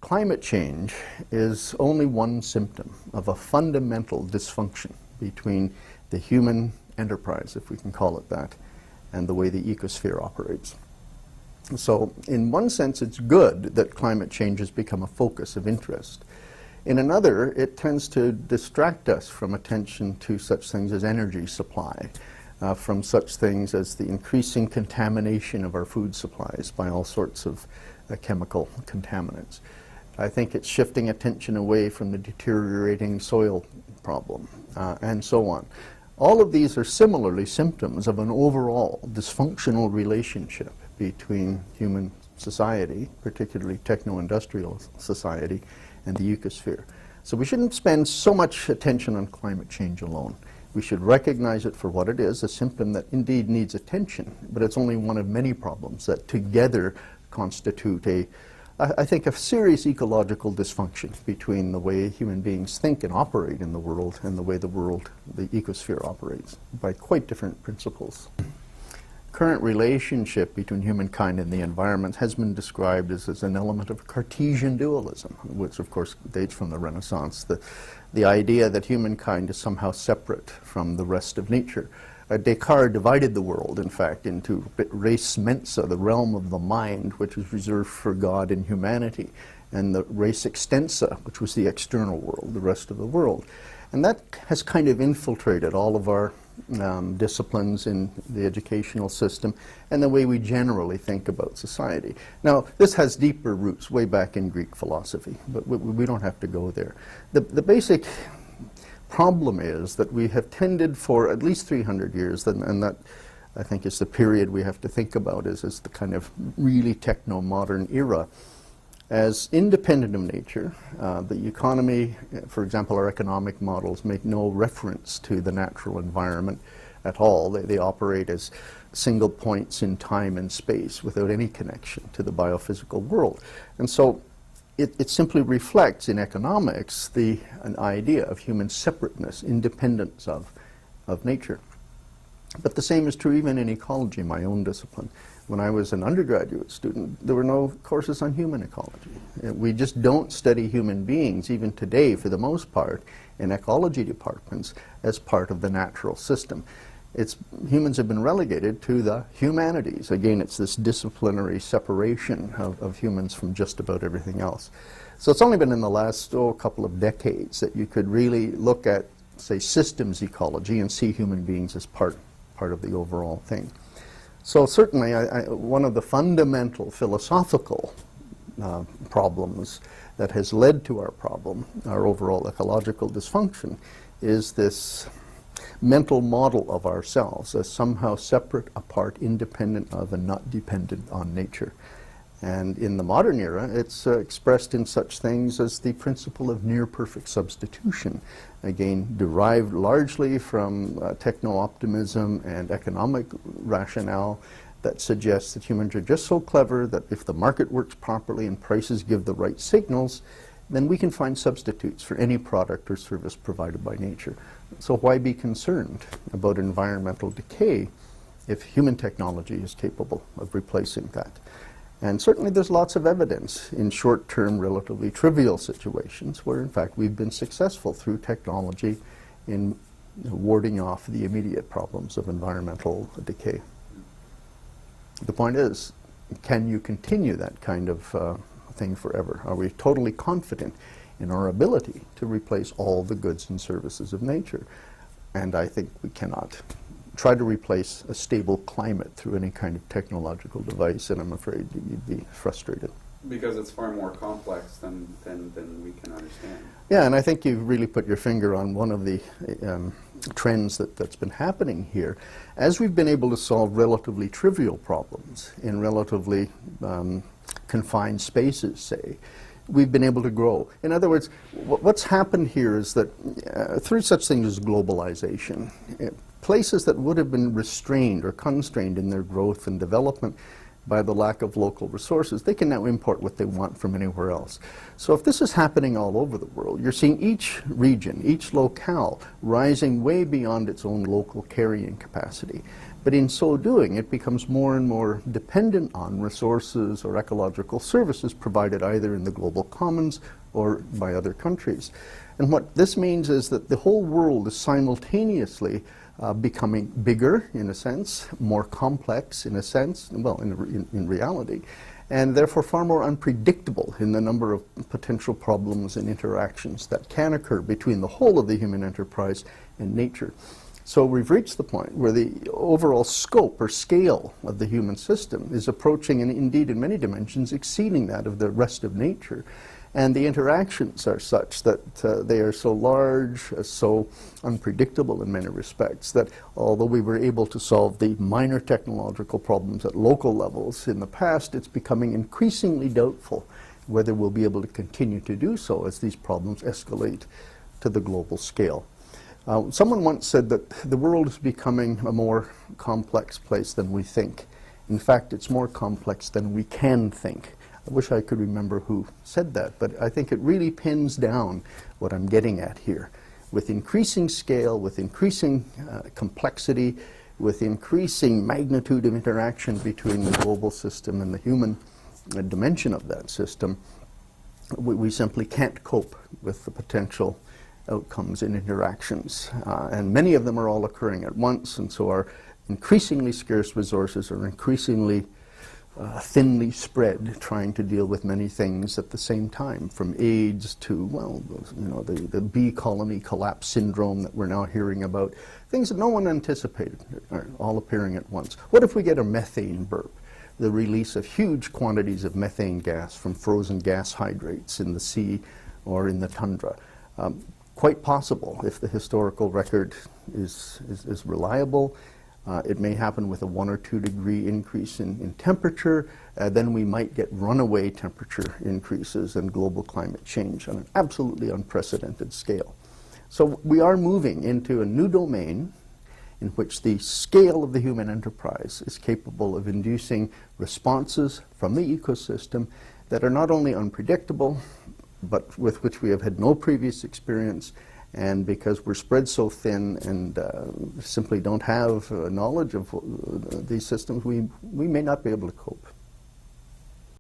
climate change is only one symptom of a fundamental dysfunction between the human enterprise, if we can call it that, and the way the ecosphere operates. So in one sense, it's good that climate change has become a focus of interest. In another, it tends to distract us from attention to such things as energy supply, from such things as the increasing contamination of our food supplies by all sorts of chemical contaminants. I think it's shifting attention away from the deteriorating soil problem, and so on. All of these are similarly symptoms of an overall dysfunctional relationship between human society, particularly techno-industrial society, and the ecosphere. So we shouldn't spend so much attention on climate change alone. We should recognize it for what it is, a symptom that indeed needs attention, but it's only one of many problems that together constitute I think, a serious ecological dysfunction between the way human beings think and operate in the world and the way the ecosphere operates, by quite different principles. Current relationship between humankind and the environment has been described as an element of Cartesian dualism, which of course dates from the Renaissance. The idea that humankind is somehow separate from the rest of nature. Descartes divided the world, in fact, into res mensa, the realm of the mind, which was reserved for God and humanity, and the res extensa, which was the external world, the rest of the world. And that has kind of infiltrated all of our disciplines in the educational system and the way we generally think about society. Now, this has deeper roots way back in Greek philosophy, but we don't have to go there. The basic problem is that we have tended for at least 300 years, and that I think is the period we have to think about as the kind of really techno-modern era, as independent of nature. The economy, for example, our economic models make no reference to the natural environment at all. They operate as single points in time and space without any connection to the biophysical world. And so it simply reflects in economics an idea of human separateness, independence of nature. But the same is true even in ecology, my own discipline. When I was an undergraduate student, there were no courses on human ecology. We just don't study human beings, even today, for the most part, in ecology departments as part of the natural system. Humans have been relegated to the humanities. Again, it's this disciplinary separation of humans from just about everything else. So it's only been in the last couple of decades that you could really look at, say, systems ecology and see human beings as part of the overall thing. So certainly, one of the fundamental philosophical problems that has led to our problem, our overall ecological dysfunction, is this mental model of ourselves as somehow separate, apart, independent of, and not dependent on nature. And in the modern era, it's expressed in such things as the principle of near-perfect substitution, again, derived largely from techno-optimism and economic rationale that suggests that humans are just so clever that if the market works properly and prices give the right signals, then we can find substitutes for any product or service provided by nature. So why be concerned about environmental decay if human technology is capable of replacing that? And certainly there's lots of evidence in short-term, relatively trivial situations where, in fact, we've been successful through technology in warding off the immediate problems of environmental decay. The point is, can you continue that kind of thing forever? Are we totally confident in our ability to replace all the goods and services of nature? And I think we cannot. Try to replace a stable climate through any kind of technological device, and I'm afraid you'd be frustrated. Because it's far more complex than we can understand. Yeah, and I think you've really put your finger on one of the trends that's been happening here. As we've been able to solve relatively trivial problems in relatively confined spaces, say, we've been able to grow. In other words, what's happened here is that through such things as globalization, places that would have been restrained or constrained in their growth and development by the lack of local resources, they can now import what they want from anywhere else. So if this is happening all over the world, you're seeing each region, each locale, rising way beyond its own local carrying capacity. But in so doing, it becomes more and more dependent on resources or ecological services provided either in the global commons or by other countries. And what this means is that the whole world is simultaneously becoming bigger, in a sense, more complex, in a sense, well, in reality, and therefore far more unpredictable in the number of potential problems and interactions that can occur between the whole of the human enterprise and nature. So we've reached the point where the overall scope or scale of the human system is approaching, and indeed in many dimensions exceeding that of the rest of nature. And the interactions are such that they are so large, so unpredictable in many respects, that although we were able to solve the minor technological problems at local levels in the past, it's becoming increasingly doubtful whether we'll be able to continue to do so as these problems escalate to the global scale. Someone once said that the world is becoming a more complex place than we think. In fact, it's more complex than we can think. I wish I could remember who said that, but I think it really pins down what I'm getting at here. With increasing scale, with increasing complexity, with increasing magnitude of interaction between the global system and the human dimension of that system, we simply can't cope with the potential outcomes in interactions. And many of them are all occurring at once, and so our increasingly scarce resources are increasingly thinly spread, trying to deal with many things at the same time, from AIDS to, well, you know, the bee colony collapse syndrome that we're now hearing about. Things that no one anticipated are all appearing at once. What if we get a methane burp? The release of huge quantities of methane gas from frozen gas hydrates in the sea or in the tundra. Quite possible if the historical record is reliable. It may happen with a 1 or 2 degree increase in temperature. Then we might get runaway temperature increases and global climate change on an absolutely unprecedented scale. So we are moving into a new domain in which the scale of the human enterprise is capable of inducing responses from the ecosystem that are not only unpredictable, but with which we have had no previous experience. And because we're spread so thin and simply don't have knowledge of these systems, we may not be able to cope.